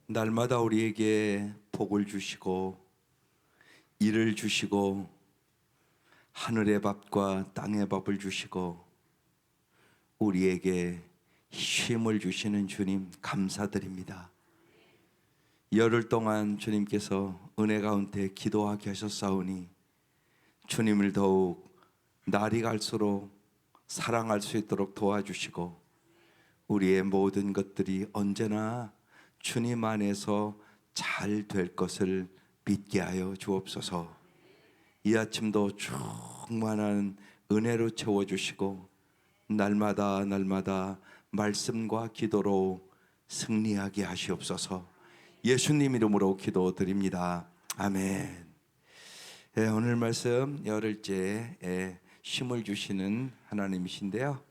날마다 우리에게 복을 주시고 일을 주시고 하늘의 밥과 땅의 밥을 주시고 우리에게 쉼을 주시는 주님 감사드립니다. 열흘 동안 주님께서 은혜 가운데 기도하게 하셨사오니 주님을 더욱 날이 갈수록 사랑할 수 있도록 도와주시고 우리의 모든 것들이 언제나 주님 안에서 잘 될 것을 믿게 하여 주옵소서. 이 아침도 충만한 은혜로 채워주시고 날마다 말씀과 기도로 승리하게 하시옵소서. 예수님 이름으로 기도드립니다. 아멘. 오늘 말씀 열흘째 쉼을 주시는 하나님이신데요.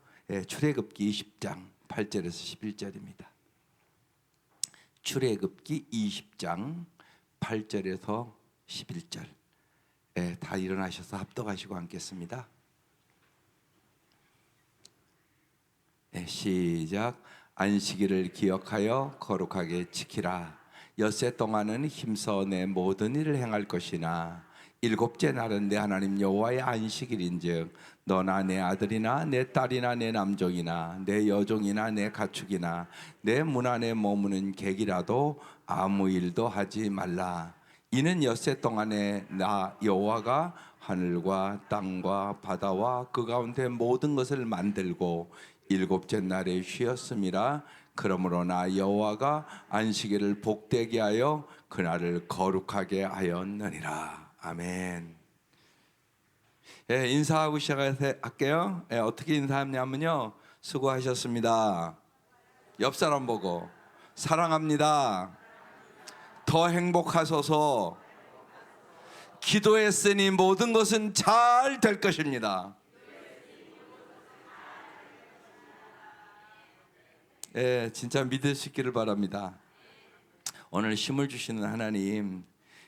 출애굽기 20장 8절에서 11절입니다. 출애굽기 20장 8절에서 11절. 다 일어나셔서 합독하시고 앉겠습니다. 시작. 안식일을 기억하여 거룩하게 지키라. 엿새 동안은 힘써 내 모든 일을 행할 것이나 일곱째 날은 내 하나님 여호와의 안식일인즉 너나 내 아들이나 내 딸이나 내 남종이나 내 여종이나 내 가축이나 내 문 안에 머무는 객이라도 아무 일도 하지 말라. 이는 엿새 동안에 나 여호와가 하늘과 땅과 바다와 그 가운데 모든 것을 만들고 일곱째 날에 쉬었음이라. 그러므로 나 여호와가 안식일을 복되게 하여 그날을 거룩하게 하였느니라. 아멘. 인사하고 시작할게요. 어떻게 인사하냐면요, 수고하셨습니다. 옆 사람 보고 사랑합니다. 더 행복하소서. 기도했으니 모든 것은 잘 될 것입니다. 진짜 믿으시기를 바랍니다. 오늘 힘을 주시는 하나님,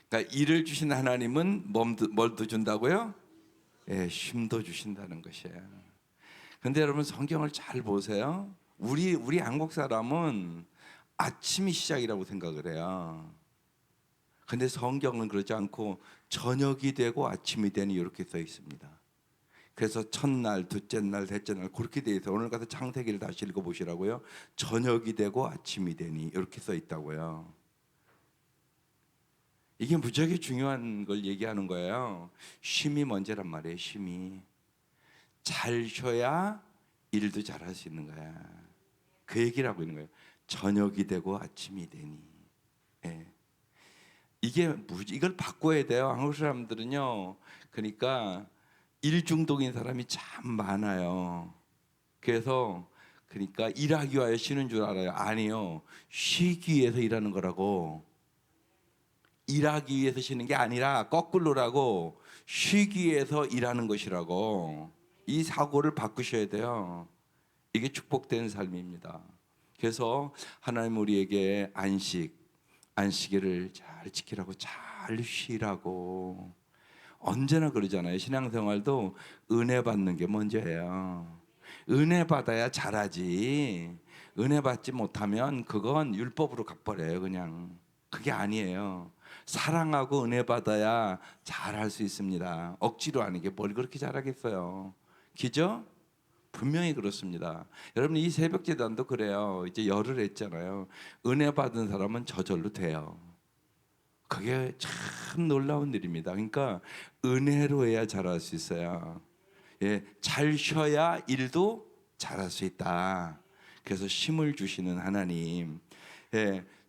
그러니까 일을 주시는 하나님은 뭘도 준다고요? 쉼도 주신다는 것이에요. 근데 여러분 성경을 잘 보세요. 우리 한국 사람은 아침이 시작이라고 생각을 해요. 근데 성경은 그러지 않고 저녁이 되고 아침이 되니 이렇게 써 있습니다. 그래서 첫날, 둘째 날, 셋째 날 그렇게 돼 있어요. 오늘 가서 창세기를 다시 읽어보시라고요. 저녁이 되고 아침이 되니 이렇게 써 있다고요. 이게 무지하게 중요한 걸 얘기하는 거예요. 쉼이 먼저란 말이에요. 쉼이 잘 쉬어야 일도 잘할 수 있는 거야. 그 얘기를 하고 있는 거예요. 저녁이 되고 아침이 되니. 이걸 바꿔야 돼요. 한국 사람들은요. 그러니까 일 중독인 사람이 참 많아요. 그래서 그러니까 일하기 위하여 쉬는 줄 알아요. 아니요. 쉬기 위해서 일하는 거라고. 일하기 위해서 쉬는 게 아니라 거꾸로라고. 쉬기 위해서 일하는 것이라고. 이 사고를 바꾸셔야 돼요. 이게 축복된 삶입니다. 그래서 하나님 우리에게 안식일을 잘 지키라고, 잘 쉬라고 언제나 그러잖아요. 신앙생활도 은혜 받는 게 먼저예요. 은혜 받아야 잘하지. 은혜 받지 못하면 그건 율법으로 갚버려요. 그냥 그게 아니에요. 사랑하고 은혜 받아야 잘할 수 있습니다. 억지로 하는 게 뭘 그렇게 잘하겠어요. 그죠? 분명히 그렇습니다. 여러분 이 새벽제단도 그래요. 이제 열흘 했잖아요. 은혜 받은 사람은 저절로 돼요. 그게 참 놀라운 일입니다. 그러니까 은혜로 해야 잘할 수 있어요. 잘 쉬어야 일도 잘할 수 있다. 그래서 쉼을 주시는 하나님.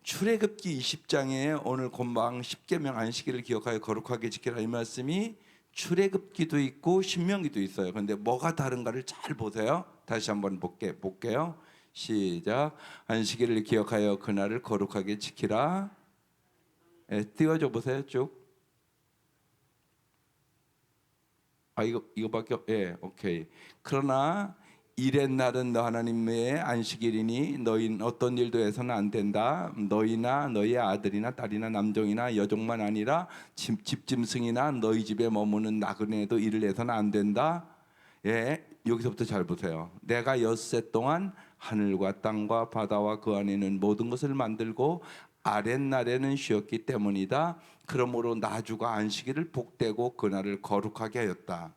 출애굽기 20장에 오늘 본방 10계명 안식일을 기억하여 거룩하게 지키라 이 말씀이 출애굽기도 있고 신명기도 있어요. 그런데 뭐가 다른가를 잘 보세요. 다시 한번 볼게요. 시작. 안식일을 기억하여 그날을 거룩하게 지키라. 띄워줘 보세요. 쭉. 이거밖에. 오케이. 그러나 일의 날은 너 하나님의 안식일이니 너희는 어떤 일도 해서는 안 된다. 너희나 너희 아들이나 딸이나 남종이나 여종만 아니라 집짐승이나 너희 집에 머무는 나그네도 일을 해서는 안 된다. 여기서부터 잘 보세요. 내가 엿새 동안 하늘과 땅과 바다와 그 안에 있는 모든 것을 만들고 아랫날에는 쉬었기 때문이다. 그러므로 나주가 안식일을 복되고 그날을 거룩하게 하였다.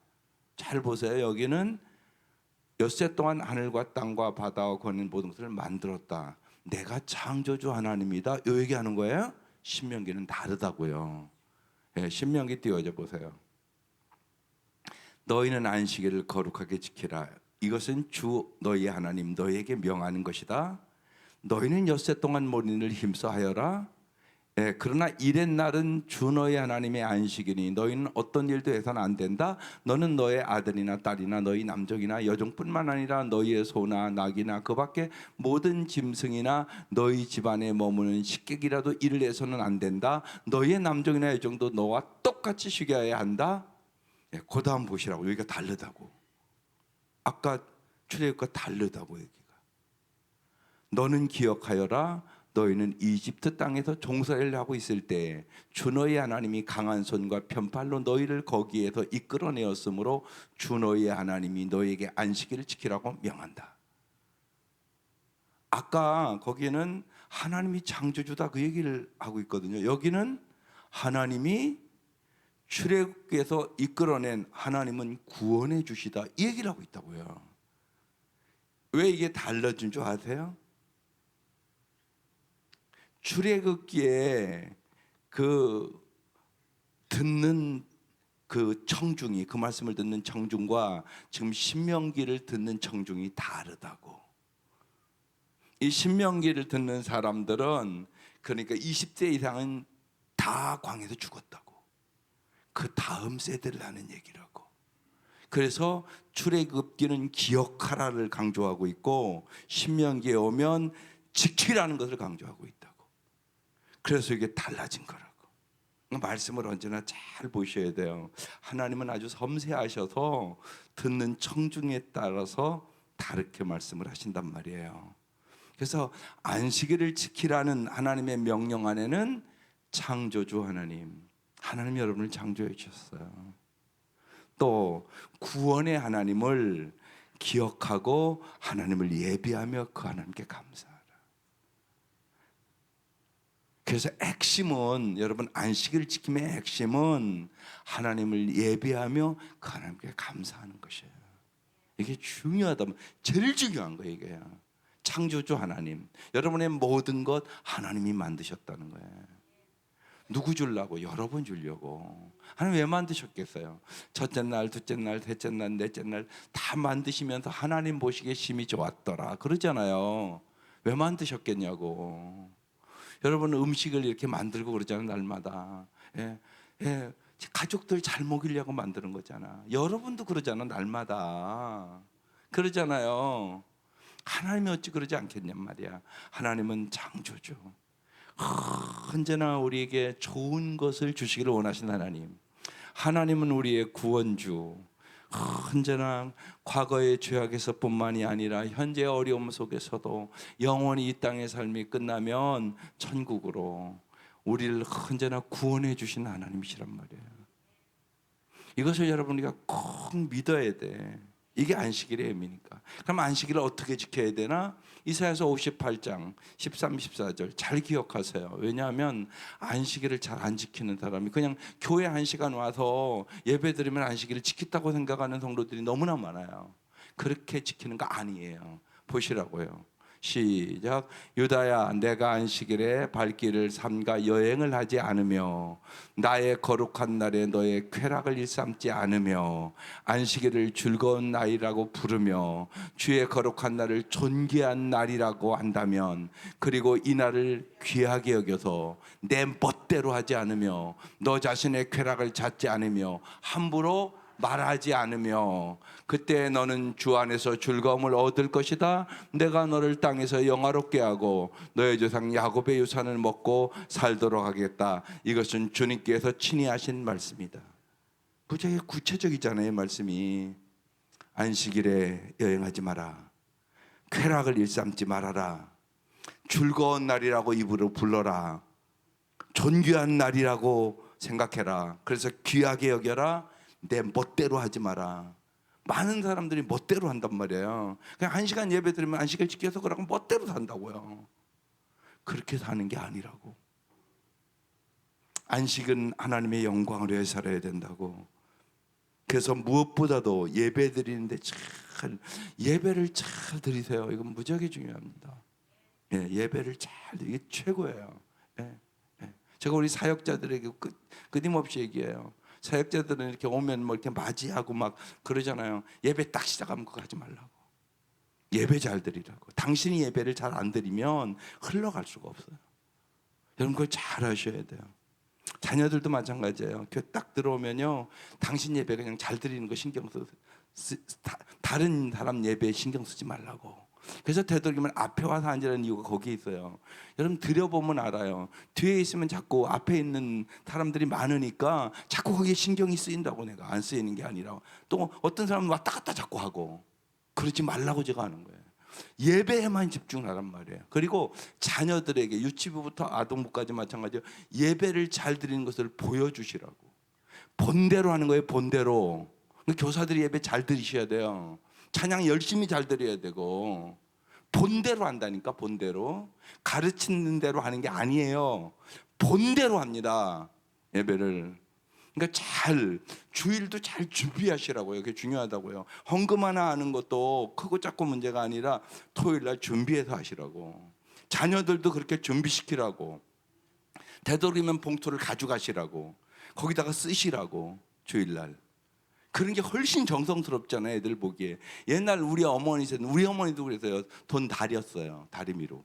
잘 보세요. 여기는 엿새 동안 하늘과 땅과 바다와 거는 모든 것을 만들었다. 내가 창조주 하나님이다. 이 얘기하는 거예요. 신명기는 다르다고요. 예, 신명기 띄워져 보세요. 너희는 안식일을 거룩하게 지키라. 이것은 주 너희 하나님 너희에게 명하는 것이다. 너희는 엿새 동안 몰인을 힘써 하여라. 예, 그러나 이렛날은 주 너희 하나님의 안식이니 너희는 어떤 일도 해서는 안 된다. 너는 너의 아들이나 딸이나 너희 남종이나 여종뿐만 아니라 너희의 소나 낙이나 그 밖에 모든 짐승이나 너희 집안에 머무는 식객이라도 일을 해서는 안 된다. 너희의 남종이나 여종도 너와 똑같이 쉬게 해야 한다. 예, 그 다음 보시라고. 여기가 다르다고. 아까 출애굽과 다르다고 얘기가. 너는 기억하여라. 너희는 이집트 땅에서 종살이를 하고 있을 때 주 너희 하나님이 강한 손과 편팔로 너희를 거기에서 이끌어내었으므로 주 너희 하나님이 너희에게 안식일을 지키라고 명한다. 아까 거기는 하나님이 창조주다 그 얘기를 하고 있거든요. 여기는 하나님이 출애굽에서 이끌어낸 하나님은 구원해 주시다 이 얘기를 하고 있다고요. 왜 이게 달라진 줄 아세요? 출애굽기에 그 듣는 그 청중이 그 말씀을 듣는 청중과 지금 신명기를 듣는 청중이 다르다고. 이 신명기를 듣는 사람들은 그러니까 20세 이상은 다 광야에서 죽었다고. 그 다음 세대를 하는 얘기라고. 그래서 출애굽기는 기억하라를 강조하고 있고 신명기에 오면 지키라는 것을 강조하고 있다고. 그래서 이게 달라진 거라고. 말씀을 언제나 잘 보셔야 돼요. 하나님은 아주 섬세하셔서 듣는 청중에 따라서 다르게 말씀을 하신단 말이에요. 그래서 안식일을 지키라는 하나님의 명령 안에는 창조주 하나님 여러분을 창조해 주셨어요. 또 구원의 하나님을 기억하고 하나님을 예비하며 그 하나님께 감사하라. 그래서 핵심은 여러분 안식일 지킴의 핵심은 하나님을 예배하며 그 하나님께 감사하는 것이에요. 이게 중요하다. 제일 중요한 거예요. 이게 창조주 하나님, 여러분의 모든 것 하나님이 만드셨다는 거예요. 누구 주려고? 여러분 주려고. 하나님 왜 만드셨겠어요? 첫째 날, 둘째 날, 셋째 날, 넷째 날 다 만드시면서 하나님 보시기에 심히 좋았더라 그러잖아요. 왜 만드셨겠냐고. 여러분 음식을 이렇게 만들고 그러잖아요. 날마다. 예, 예, 가족들 잘 먹이려고 만드는 거잖아. 여러분도 그러잖아. 날마다 그러잖아요. 하나님이 어찌 그러지 않겠냔 말이야. 하나님은 창조주. 언제나 우리에게 좋은 것을 주시기를 원하신 하나님. 하나님은 우리의 구원주. 언제나 과거의 죄악에서뿐만이 아니라 현재의 어려움 속에서도 영원히 이 땅의 삶이 끝나면 천국으로 우리를 언제나 구원해 주신 하나님이시란 말이에요. 이것을 여러분이가 꼭 믿어야 돼. 이게 안식일의 의미니까. 그럼 안식일을 어떻게 지켜야 되나? 이사야서 58장 13, 14절 잘 기억하세요. 왜냐하면 안식일을 잘 안 지키는 사람이 그냥 교회 1시간 와서 예배 드리면 안식일을 지켰다고 생각하는 성도들이 너무나 많아요. 그렇게 지키는 거 아니에요. 보시라고요. 시작. 유다야, 내가 안식일에 발길을 삼가 여행을 하지 않으며 나의 거룩한 날에 너의 쾌락을 일삼지 않으며 안식일을 즐거운 날이라고 부르며 주의 거룩한 날을 존귀한 날이라고 한다면, 그리고 이 날을 귀하게 여겨서 내 멋대로 하지 않으며 너 자신의 쾌락을 찾지 않으며 함부로 말하지 않으며, 그때 너는 주 안에서 즐거움을 얻을 것이다. 내가 너를 땅에서 영화롭게 하고 너의 조상 야곱의 유산을 먹고 살도록 하겠다. 이것은 주님께서 친히 하신 말씀이다. 무지하게 구체적이잖아요. 말씀이. 안식일에 여행하지 마라. 쾌락을 일삼지 말아라. 즐거운 날이라고 입으로 불러라. 존귀한 날이라고 생각해라. 그래서 귀하게 여겨라. 내 멋대로 하지 마라. 많은 사람들이 멋대로 한단 말이에요. 그냥 1시간 예배 드리면 안식일 지켜서 그러고 멋대로 산다고요. 그렇게 사는 게 아니라고. 안식은 하나님의 영광을 위해 살아야 된다고. 그래서 무엇보다도 예배 드리는데 예배를 잘 드리세요. 이건 무지하게 중요합니다. 예배를 잘, 이게 최고예요. 제가 우리 사역자들에게 끊임없이 얘기해요. 사역자들은 이렇게 오면 뭐 이렇게 맞이하고 막 그러잖아요. 예배 딱 시작하면 그거 하지 말라고. 예배 잘 드리라고. 당신이 예배를 잘 안 드리면 흘러갈 수가 없어요. 여러분 그걸 잘 하셔야 돼요. 자녀들도 마찬가지예요. 교회 딱 들어오면요, 당신 예배 그냥 잘 드리는 거 신경 다른 사람 예배에 신경 쓰지 말라고. 그래서 되도록이면 앞에 와서 앉으라는 이유가 거기에 있어요. 여러분 드려보면 알아요. 뒤에 있으면 자꾸 앞에 있는 사람들이 많으니까 자꾸 거기에 신경이 쓰인다고. 내가 안 쓰이는 게 아니라 또 어떤 사람은 왔다 갔다 자꾸 하고. 그러지 말라고 제가 하는 거예요. 예배에만 집중하란 말이에요. 그리고 자녀들에게 유치부부터 아동부까지 마찬가지예요. 예배를 잘 드리는 것을 보여주시라고. 본대로 하는 거예요. 본대로. 교사들이 예배 잘 드리셔야 돼요. 찬양 열심히 잘 드려야 되고, 본대로 한다니까. 본대로. 가르치는 대로 하는 게 아니에요. 본대로 합니다, 예배를. 그러니까 주일도 잘 준비하시라고요. 그게 중요하다고요. 헌금 하나 하는 것도 크고 작고 문제가 아니라 토요일 날 준비해서 하시라고. 자녀들도 그렇게 준비시키라고. 되도록이면 봉투를 가져가시라고. 거기다가 쓰시라고. 주일 날. 그런 게 훨씬 정성스럽잖아요, 애들 보기에. 옛날 우리 어머니도 그래서요. 돈 다렸어요, 다리미로.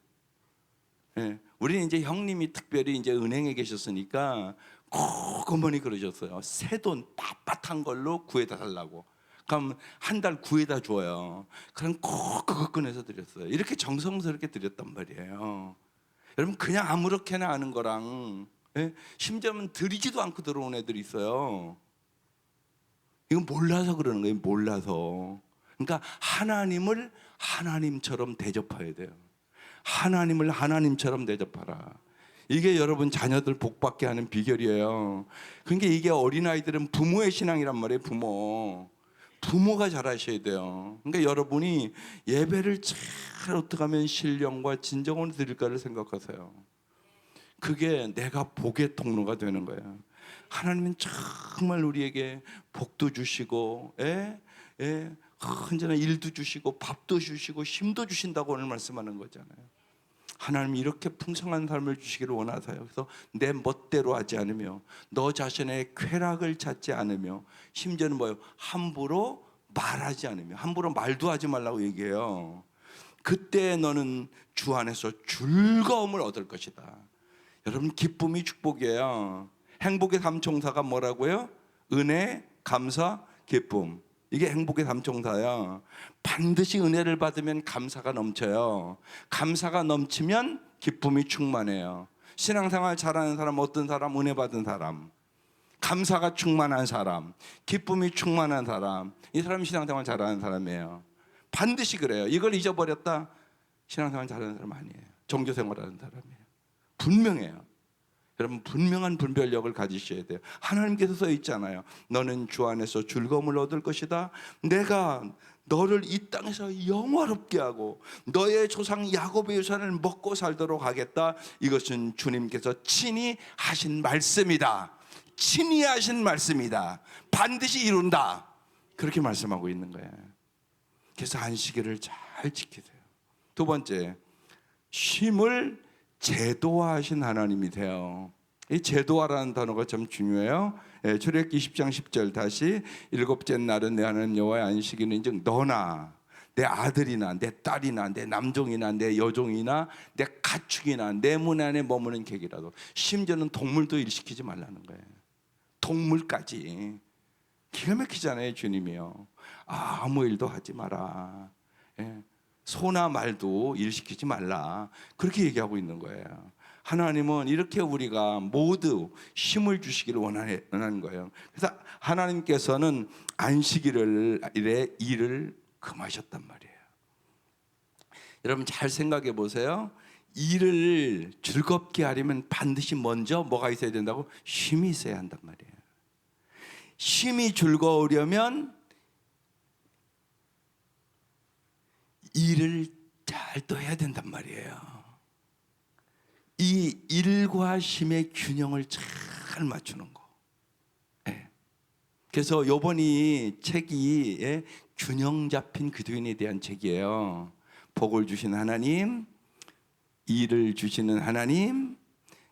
우리는 이제 형님이 특별히 이제 은행에 계셨으니까 꼭 어머니 그러셨어요. 새 돈 빳빳한 걸로 구해다 달라고. 그럼 한 달 구해다 줘요. 그럼 꼭 그거 꺼내서 드렸어요. 이렇게 정성스럽게 드렸단 말이에요. 여러분 그냥 아무렇게나 하는 거랑, 심지어는 드리지도 않고 들어온 애들이 있어요. 이건 몰라서 그러는 거예요. 몰라서. 그러니까 하나님을 하나님처럼 대접해야 돼요. 하나님을 하나님처럼 대접하라. 이게 여러분 자녀들 복받게 하는 비결이에요. 그러니까 이게 어린아이들은 부모의 신앙이란 말이에요. 부모가 잘하셔야 돼요. 그러니까 여러분이 예배를 잘 어떻게 하면 신령과 진정으로 드릴까를 생각하세요. 그게 내가 복의 통로가 되는 거예요. 하나님은 정말 우리에게 복도 주시고, 언제나 일도 주시고 밥도 주시고 힘도 주신다고 오늘 말씀하는 거잖아요. 하나님이 이렇게 풍성한 삶을 주시기를 원하세요. 그래서 내 멋대로 하지 않으며 너 자신의 쾌락을 찾지 않으며, 심지어는 뭐예요? 함부로 말하지 않으며. 함부로 말도 하지 말라고 얘기해요. 그때 너는 주 안에서 즐거움을 얻을 것이다. 여러분 기쁨이 축복이에요. 행복의 삼총사가 뭐라고요? 은혜, 감사, 기쁨. 이게 행복의 삼총사야. 반드시 은혜를 받으면 감사가 넘쳐요. 감사가 넘치면 기쁨이 충만해요. 신앙생활 잘하는 사람, 어떤 사람? 은혜 받은 사람, 감사가 충만한 사람, 기쁨이 충만한 사람, 이 사람이 신앙생활 잘하는 사람이에요. 반드시 그래요. 이걸 잊어버렸다, 신앙생활 잘하는 사람 아니에요. 종교생활하는 사람이에요. 분명해요. 여러분 분명한 분별력을 가지셔야 돼요. 하나님께서 써 있잖아요. 너는 주 안에서 즐거움을 얻을 것이다. 내가 너를 이 땅에서 영화롭게 하고 너의 조상 야곱의 유산을 먹고 살도록 하겠다. 이것은 주님께서 친히 하신 말씀이다. 친히 하신 말씀이다. 반드시 이룬다. 그렇게 말씀하고 있는 거예요. 그래서 안식일을 잘 지키세요. 두 번째, 쉼을 제도화하신 하나님이세요. 이 제도화라는 단어가 참 중요해요. 출애굽기 10장 10절 다시, 일곱째 날은 내 하나님 여호와의 안식일인즉 너나 내 아들이나 내 딸이나 내 남종이나 내 여종이나 내 가축이나 내 문 안에 머무는 객이라도, 심지어는 동물도 일시키지 말라는 거예요. 동물까지. 기가 막히잖아요. 주님이요. 아무 일도 하지 마라. 소나 말도 일시키지 말라. 그렇게 얘기하고 있는 거예요. 하나님은 이렇게 우리가 모두 쉼을 주시기를 원하는 거예요. 그래서 하나님께서는 안식일에 일을 금하셨단 말이에요. 여러분 잘 생각해 보세요. 일을 즐겁게 하려면 반드시 먼저 뭐가 있어야 된다고? 쉼이 있어야 한단 말이에요. 쉼이 즐거우려면 일을 잘 또 해야 된단 말이에요. 이 일과 쉼의 균형을 잘 잘 맞추는 거. 예. 그래서 요번이 책이 균형 잡힌 기도인에 대한 책이에요. 복을 주시는 하나님, 일을 주시는 하나님,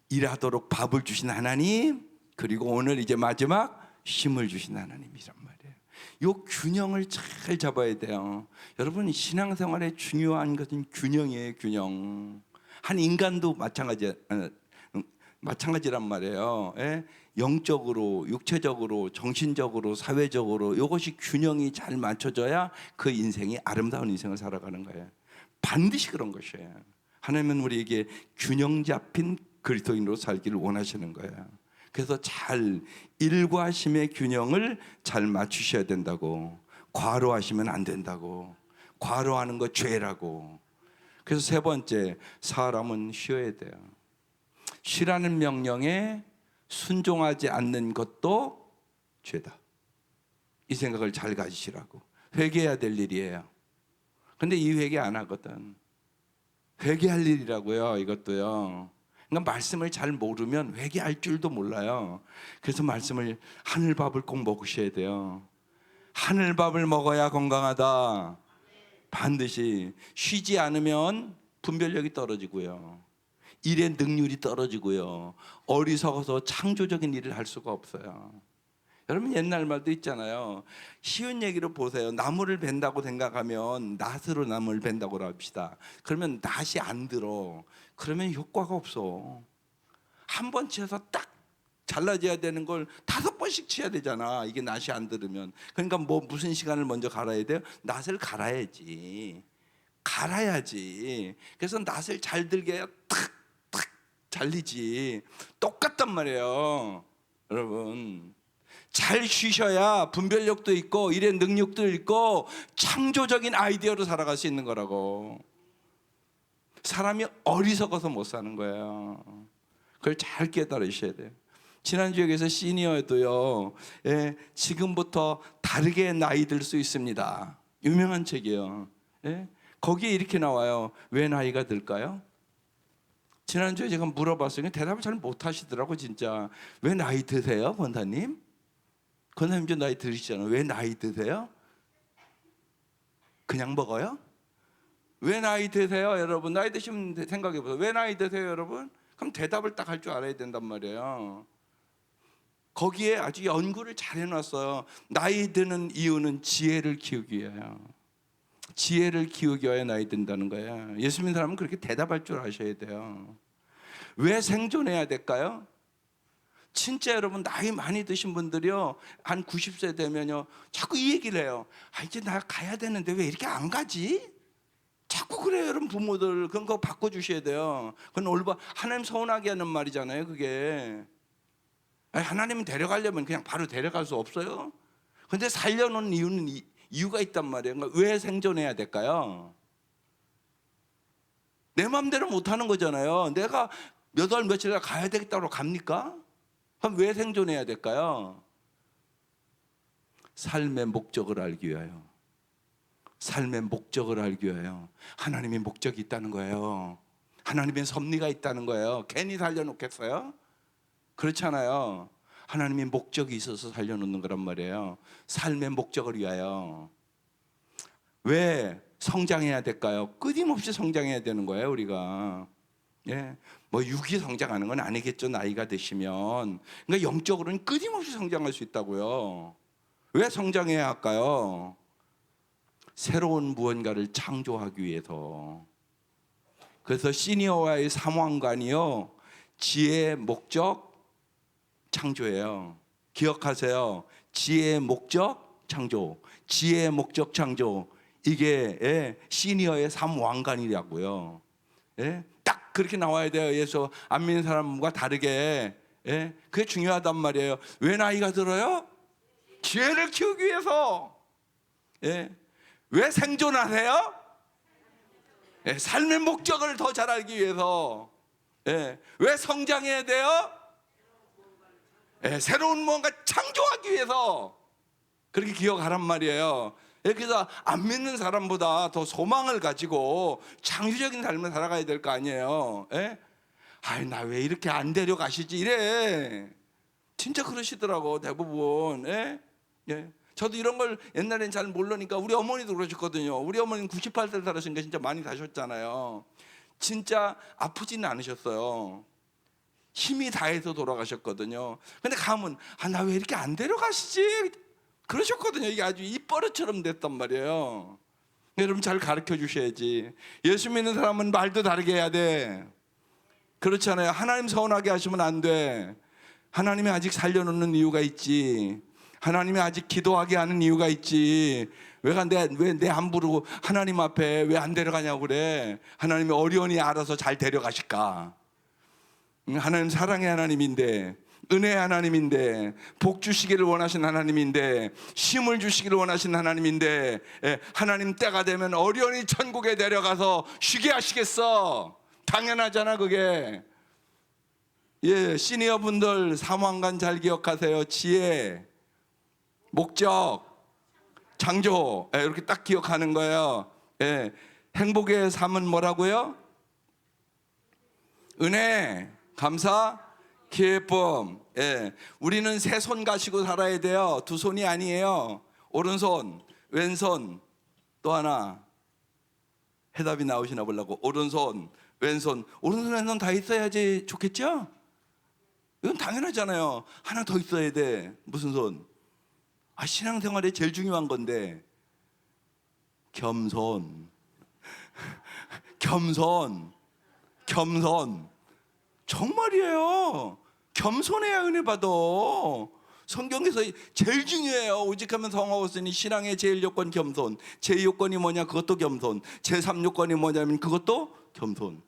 일하도록 밥을 주시는 하나님, 그리고 오늘 이제 마지막 쉼을 주시는 하나님이란 말이에요. 요 균형을 잘 잡아야 돼요. 여러분, 신앙생활에 중요한 것은 균형이에요. 균형. 한 인간도 마찬가지란 말이에요. 영적으로, 육체적으로, 정신적으로, 사회적으로 이것이 균형이 잘 맞춰져야 그 인생이 아름다운 인생을 살아가는 거예요. 반드시 그런 것이에요. 하나님은 우리에게 균형 잡힌 그리스도인으로 살기를 원하시는 거예요. 그래서 잘 일과 쉼의 균형을 잘 맞추셔야 된다고. 과로하시면 안 된다고. 과로하는 거 죄라고. 그래서 세 번째, 사람은 쉬어야 돼요. 쉬라는 명령에 순종하지 않는 것도 죄다. 이 생각을 잘 가지시라고. 회개해야 될 일이에요. 근데 이 회개 안 하거든. 회개할 일이라고요. 이것도요. 그러니까 말씀을 잘 모르면 회개할 줄도 몰라요. 그래서 말씀을, 하늘밥을 꼭 먹으셔야 돼요. 하늘밥을 먹어야 건강하다. 반드시. 쉬지 않으면 분별력이 떨어지고요, 일의 능률이 떨어지고요, 어리석어서 창조적인 일을 할 수가 없어요. 여러분, 옛날 말도 있잖아요. 쉬운 얘기로 보세요. 나무를 벤다고 생각하면 낫으로 나무를 벤다고 합시다. 그러면 낫이 안 들어. 그러면 효과가 없어. 한 번 치어서 딱 잘라져야 되는 걸 5번씩 치야 되잖아. 이게 낫이 안 들으면. 그러니까 무슨 시간을 먼저 갈아야 돼요? 낫을 갈아야지. 그래서 낫을 잘 들게 해야 탁탁 잘리지. 똑같단 말이에요. 여러분, 잘 쉬셔야 분별력도 있고 일의 능력도 있고 창조적인 아이디어로 살아갈 수 있는 거라고. 사람이 어리석어서 못 사는 거예요. 그걸 잘 깨달으셔야 돼요. 지난주에서 시니어에도요, 지금부터 다르게 나이 들 수 있습니다. 유명한 책이에요. 거기에 이렇게 나와요. 왜 나이가 들까요? 지난주에 제가 물어봤어요. 대답을 잘 못하시더라고. 진짜. 왜 나이 드세요, 권사님? 권사님 좀 나이 들으시잖아요. 왜 나이 드세요? 그냥 먹어요? 왜 나이 드세요, 여러분? 나이 드시면 생각해 보세요. 왜 나이 드세요, 여러분? 그럼 대답을 딱 할 줄 알아야 된단 말이에요. 거기에 아주 연구를 잘 해놨어요. 나이 드는 이유는 지혜를 키우기 위해요. 지혜를 키우기 위해 나이 든다는 거예요. 예수 믿는 사람은 그렇게 대답할 줄 아셔야 돼요. 왜 생존해야 될까요? 진짜 여러분, 나이 많이 드신 분들이요, 한 90세 되면요, 자꾸 이 얘기를 해요. 이제 나 가야 되는데 왜 이렇게 안 가지? 자꾸 그래요, 여러분. 부모들 그런 거 바꿔주셔야 돼요. 그건 올바 하나님 서운하게 하는 말이잖아요, 그게. 하나님은 데려가려면 그냥 바로 데려갈 수 없어요. 근데 살려놓은 이유가 있단 말이에요. 그러니까 왜 생존해야 될까요? 내 마음대로 못하는 거잖아요. 내가 몇 월 며칠에 가야 되겠다고 갑니까? 그럼 왜 생존해야 될까요? 삶의 목적을 알기 위하여. 삶의 목적을 알기 위하여. 하나님의 목적이 있다는 거예요. 하나님의 섭리가 있다는 거예요. 괜히 살려놓겠어요? 그렇잖아요. 하나님의 목적이 있어서 살려놓는 거란 말이에요. 삶의 목적을 위하여. 왜 성장해야 될까요? 끊임없이 성장해야 되는 거예요, 우리가. 육이 성장하는 건 아니겠죠, 나이가 드시면. 그러니까 영적으로는 끊임없이 성장할 수 있다고요. 왜 성장해야 할까요? 새로운 무언가를 창조하기 위해서. 그래서 시니어와의 삼왕관이요, 지혜의 목적, 창조예요. 기억하세요. 지혜의 목적, 창조. 지혜의 목적, 창조. 이게 시니어의 삼왕관이라고요. 딱 그렇게 나와야 돼요. 예수 안 믿는 사람과 다르게. 그게 중요하단 말이에요. 왜 나이가 들어요? 지혜를 키우기 위해서. 왜 생존하세요? 삶의 목적을 더 잘 알기 위해서. 왜 성장해야 돼요? 새로운 무언가 창조하기 위해서. 그렇게 기억하란 말이에요. 그래서 안 믿는 사람보다 더 소망을 가지고 창조적인 삶을 살아가야 될 거 아니에요. 나 왜 이렇게 안 데려가시지 이래. 진짜 그러시더라고 대부분. 예? 예. 저도 이런 걸 옛날엔 잘 모르니까 우리 어머니도 그러셨거든요. 우리 어머니는 98세 살으신 게 진짜 많이 사셨잖아요. 진짜 아프지는 않으셨어요. 힘이 다해서 돌아가셨거든요. 근데 가면 나 왜 이렇게 안 데려가시지? 그러셨거든요. 이게 아주 입버릇처럼 됐단 말이에요. 여러분 잘 가르쳐 주셔야지. 예수 믿는 사람은 말도 다르게 해야 돼. 그렇잖아요. 하나님 서운하게 하시면 안 돼. 하나님이 아직 살려놓는 이유가 있지. 하나님이 아직 기도하게 하는 이유가 있지. 왜 내 안 부르고 하나님 앞에 왜 안 데려가냐고 그래. 하나님이 어련히 알아서 잘 데려가실까. 하나님 사랑의 하나님인데, 은혜의 하나님인데, 복 주시기를 원하신 하나님인데, 힘을 주시기를 원하신 하나님인데, 하나님 때가 되면 어련히 천국에 데려가서 쉬게 하시겠어. 당연하잖아 그게. 예, 시니어 분들 사망관 잘 기억하세요. 지혜, 목적, 창조, 이렇게 딱 기억하는 거예요. 예, 행복의 삶은 뭐라고요? 은혜, 감사, 기쁨. 예, 우리는 세 손 가지고 살아야 돼요. 두 손이 아니에요. 오른손, 왼손, 또 하나. 해답이 나오시나 보려고. 오른손, 왼손, 오른손, 왼손 다 있어야지 좋겠죠? 이건 당연하잖아요. 하나 더 있어야 돼. 무슨 손? 신앙생활에 제일 중요한 건데, 겸손. 겸손. 정말이에요. 겸손해야 은혜 받아. 성경에서 제일 중요해요. 오직하면 성하옵으니 신앙의 제일 요건 겸손. 제 요건이 뭐냐? 그것도 겸손. 제3 요건이 뭐냐면 그것도 겸손.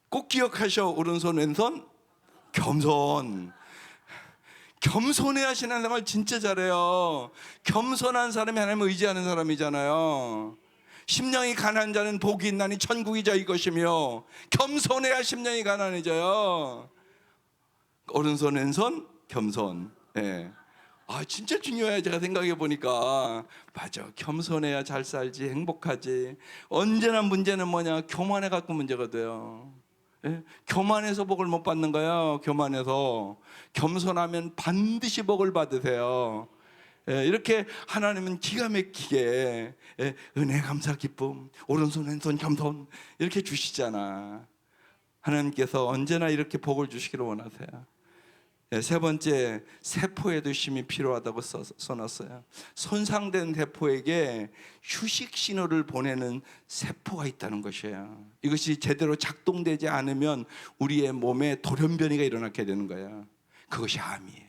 꼭 기억하셔. 오른손 왼손 겸손. 겸손해야 신앙생활 진짜 잘해요. 겸손한 사람이 하나님을 의지하는 사람이잖아요. 심령이 가난한 자는 복이 있나니 천국이자 이것이며, 겸손해야 심령이 가난해져요. 오른손 왼손 겸손. 예. 진짜 중요해요. 제가 생각해 보니까 맞아. 겸손해야 잘 살지, 행복하지. 언제나 문제는 뭐냐? 교만해 갖고 문제가 돼요. 예? 교만해서 복을 못 받는 거예요. 교만해서. 겸손하면 반드시 복을 받으세요. 예, 이렇게 하나님은 기가 막히게 은혜, 감사, 기쁨, 오른손 왼손 겸손 이렇게 주시잖아. 하나님께서 언제나 이렇게 복을 주시기를 원하세요. 세 번째, 세포에도 힘이 필요하다고 써놨어요. 손상된 세포에게 휴식 신호를 보내는 세포가 있다는 것이에요. 이것이 제대로 작동되지 않으면 우리의 몸에 돌연변이가 일어나게 되는 거예요. 그것이 암이에요.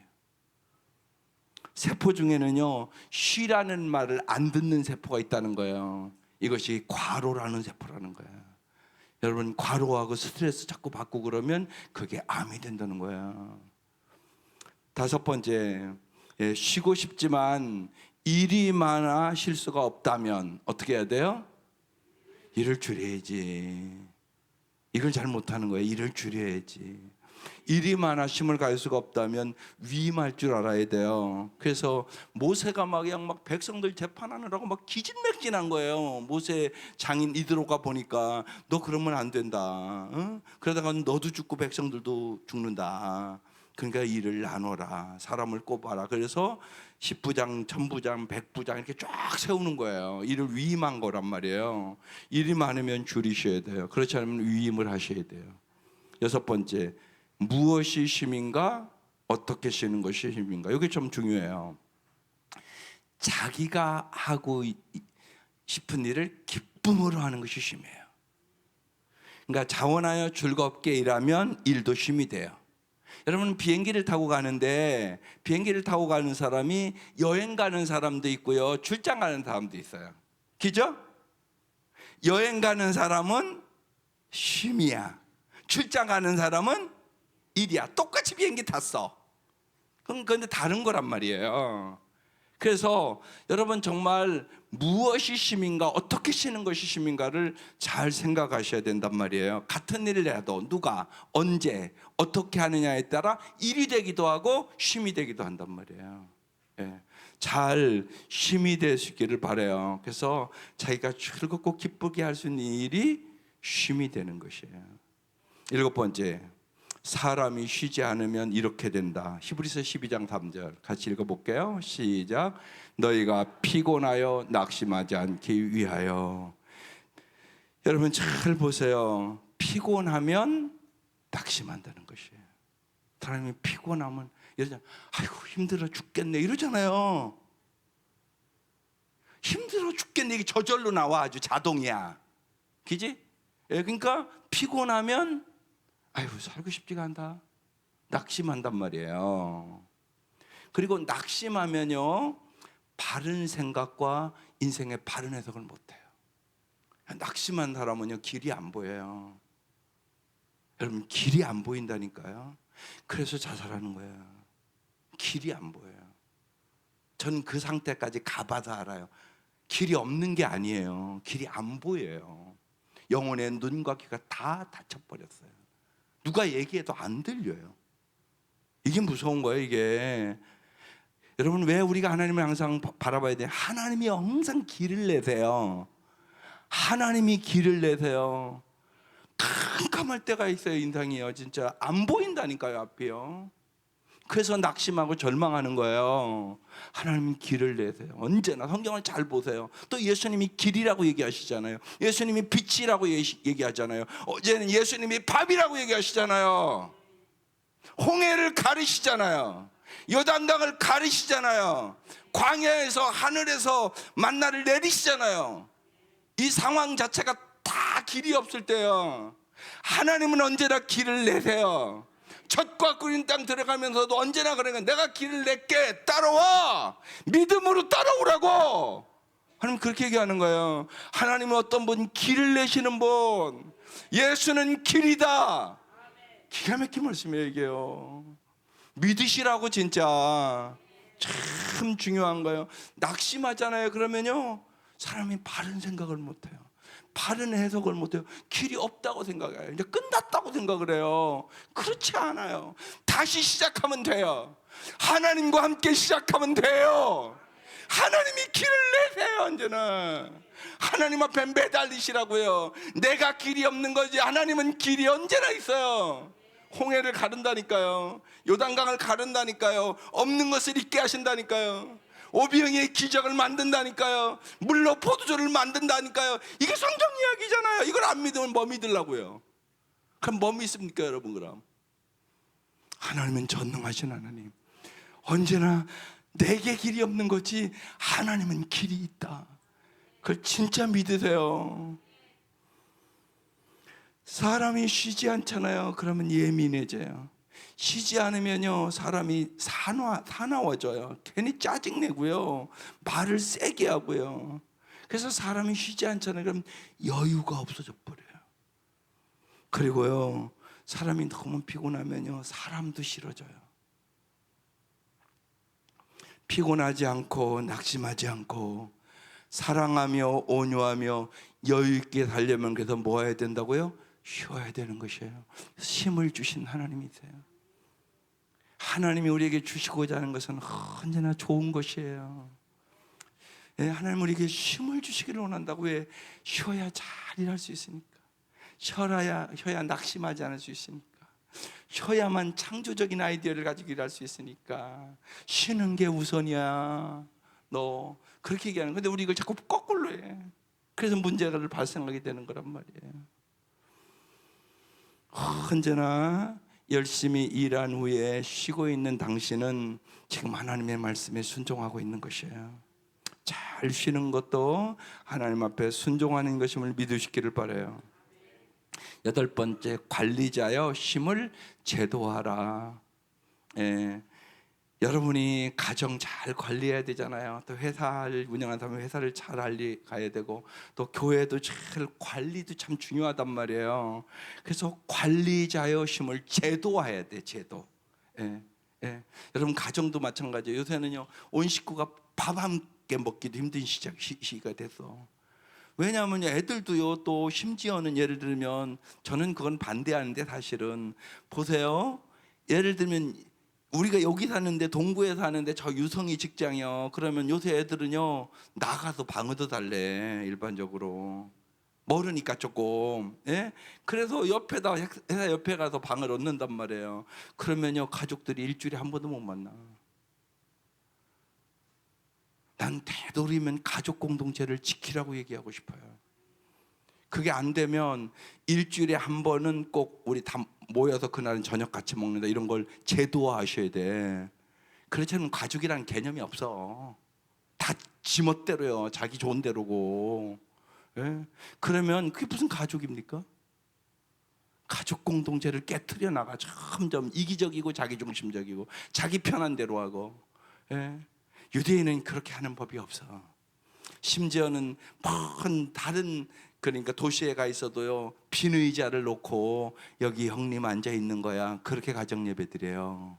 세포 중에는요, 쉬라는 말을 안 듣는 세포가 있다는 거예요. 이것이 과로라는 세포라는 거예요. 여러분, 과로하고 스트레스 자꾸 받고 그러면 그게 암이 된다는 거예요. 다섯 번째, 쉬고 싶지만 일이 많아 쉴 수가 없다면 어떻게 해야 돼요? 일을 줄여야지. 일을 잘 못하는 거예요. 일을 줄여야지. 일이 많아 쉼을 갈 수가 없다면 위임할 줄 알아야 돼요. 그래서 모세가 막 백성들 재판하느라고 막 기진맥진한 거예요. 모세 장인 이드로가 보니까 너 그러면 안 된다. 응? 그러다가 너도 죽고 백성들도 죽는다. 그러니까 일을 나눠라. 사람을 꼽아라. 그래서 10부장, 1000부장, 100부장 이렇게 쫙 세우는 거예요. 일을 위임한 거란 말이에요. 일이 많으면 줄이셔야 돼요. 그렇지 않으면 위임을 하셔야 돼요. 여섯 번째, 무엇이 쉼인가? 어떻게 쉬는 것이 쉼인가? 이게 좀 중요해요. 자기가 하고 싶은 일을 기쁨으로 하는 것이 쉼이에요. 그러니까 자원하여 즐겁게 일하면 일도 쉼이 돼요. 여러분, 비행기를 타고 가는데 비행기를 타고 가는 사람이 여행 가는 사람도 있고요, 출장 가는 사람도 있어요. 그죠? 여행 가는 사람은 쉼이야. 출장 가는 사람은 일이야. 똑같이 비행기 탔어. 그런데 다른 거란 말이에요. 그래서 여러분, 정말 무엇이 쉼인가, 어떻게 쉬는 것이 쉼인가를 잘 생각하셔야 된단 말이에요. 같은 일을 해도 누가, 언제, 어떻게 하느냐에 따라 일이 되기도 하고 쉼이 되기도 한단 말이에요. 예. 잘 쉼이 될 수 있기를 바라요. 그래서 자기가 즐겁고 기쁘게 할 수 있는 일이 쉼이 되는 것이에요. 일곱 번째, 사람이 쉬지 않으면 이렇게 된다. 히브리서 12장 3절 같이 읽어볼게요. 시작. 너희가 피곤하여 낙심하지 않기 위하여. 여러분 잘 보세요. 피곤하면 낙심한다는 것이에요. 사람이 피곤하면 이러잖아요. 아이고 힘들어 죽겠네 이러잖아요. 힘들어 죽겠네 이게 저절로 나와. 아주 자동이야. 그지? 그러니까 피곤하면 아이고 살고 싶지가 않다. 낙심한단 말이에요. 그리고 낙심하면요 바른 생각과 인생의 바른 해석을 못해요. 낙심한 사람은요 길이 안 보여요. 여러분 길이 안 보인다니까요. 그래서 자살하는 거예요. 길이 안 보여요. 전 그 상태까지 가봐서 알아요. 길이 없는 게 아니에요. 길이 안 보여요. 영혼의 눈과 귀가 다 닫혀버렸어요. 누가 얘기해도 안 들려요. 이게 무서운 거예요. 이게 여러분 왜 우리가 하나님을 항상 바라봐야 돼요? 하나님이 항상 길을 내세요. 하나님이 길을 내세요. 캄캄할 때가 있어요. 인상이요 진짜 안 보인다니까요 앞이요. 그래서 낙심하고 절망하는 거예요. 하나님이 길을 내세요. 언제나 성경을 잘 보세요. 또 예수님이 길이라고 얘기하시잖아요. 예수님이 빛이라고 얘기하잖아요. 어제는 예수님이 밥이라고 얘기하시잖아요. 홍해를 가르시잖아요. 요단강을 가르시잖아요. 광야에서 하늘에서 만나를 내리시잖아요. 이 상황 자체가 다 길이 없을 때요 하나님은 언제나 길을 내세요. 젖과 끓인 땅 들어가면서도 언제나 그러니까 내가 길을 낼게 따라와. 믿음으로 따라오라고 하나님 그렇게 얘기하는 거예요. 하나님은 어떤 분? 길을 내시는 분. 예수는 길이다. 기가 막힌 말씀이에요 이게요. 믿으시라고. 진짜 참 중요한 거예요. 낙심하잖아요. 그러면요 사람이 바른 생각을 못해요. 바른 해석을 못해요. 길이 없다고 생각해요. 이제 끝났다고 생각을 해요. 그렇지 않아요. 다시 시작하면 돼요. 하나님과 함께 시작하면 돼요. 하나님이 길을 내세요. 언제나 하나님 앞에 매달리시라고요. 내가 길이 없는 거지 하나님은 길이 언제나 있어요. 홍해를 가른다니까요. 요단강을 가른다니까요. 없는 것을 있게 하신다니까요. 오병이의 기적을 만든다니까요. 물로 포도주를 만든다니까요. 이게 성경 이야기잖아요. 이걸 안 믿으면 뭐 믿으려고요? 그럼 뭐 믿습니까 여러분? 그럼 하나님은 전능하신 하나님. 언제나 내게 길이 없는 거지 하나님은 길이 있다. 그걸 진짜 믿으세요. 사람이 쉬지 않잖아요. 그러면 예민해져요. 쉬지 않으면요 사람이 사나워져요. 괜히 짜증내고요 말을 세게 하고요. 그래서 사람이 쉬지 않잖아요. 그럼 여유가 없어져 버려요. 그리고요 사람이 너무 피곤하면요 사람도 싫어져요. 피곤하지 않고 낙심하지 않고 사랑하며 온유하며 여유 있게 살려면 그래서 뭐 해야 된다고요? 쉬어야 되는 것이에요. 힘을 주신 하나님이세요. 하나님이 우리에게 주시고자 하는 것은 언제나 좋은 것이에요. 하나님 우리에게 힘을 주시기를 원한다고. 왜? 쉬어야 잘 일할 수 있으니까. 쉬어야 낙심하지 않을 수 있으니까. 쉬어야만 창조적인 아이디어를 가지고 일할 수 있으니까. 쉬는 게 우선이야. 너 그렇게 얘기하는 건데 우리 이걸 자꾸 거꾸로 해. 그래서 문제가 발생하게 되는 거란 말이에요. 언제나 열심히 일한 후에 쉬고 있는 당신은 지금 하나님의 말씀에 순종하고 있는 것이에요. 잘 쉬는 것도 하나님 앞에 순종하는 것임을 믿으시기를 바라요. 8번째, 관리자여 쉼을 제도하라. 여러분이 가정 잘 관리해야 되잖아요. 또 회사를 운영하는 사람은 회사를 잘 가야 되고, 또 교회도 잘 관리도 참 중요하단 말이에요. 그래서 관리자여 쉼을 제도해야 돼. 제도. 여러분 가정도 마찬가지예요. 요새는요 온 식구가 밥 함께 먹기도 힘든 시기가 돼서. 왜냐하면 애들도요 또 심지어는 예를 들면 저는 그건 반대하는데 사실은 보세요. 예를 들면 우리가 여기 사는데 동구에 사는데 저 유성이 직장이요. 그러면 요새 애들은요 나가서 방어도 달래. 일반적으로 모르니까 조금. 예? 그래서 옆에다 회사 옆에 가서 방을 얻는단 말이에요. 그러면요 가족들이 일주일에 한 번도 못 만나. 난 되도록이면 가족 공동체를 지키라고 얘기하고 싶어요. 그게 안 되면 일주일에 한 번은 꼭 우리 다 모여서 그날은 저녁 같이 먹는다 이런 걸 제도화하셔야 돼. 그렇지 않으면 가족이라는 개념이 없어. 다 지멋대로요. 자기 좋은 대로고. 예? 그러면 그게 무슨 가족입니까? 가족 공동체를 깨트려 나가 점점 이기적이고 자기중심적이고 자기 편한 대로 하고. 예? 유대인은 그렇게 하는 법이 없어. 심지어는 먼 다른 그러니까 도시에 가 있어도요 빈 의자를 놓고 여기 형님 앉아 있는 거야. 그렇게 가정 예배 드려요.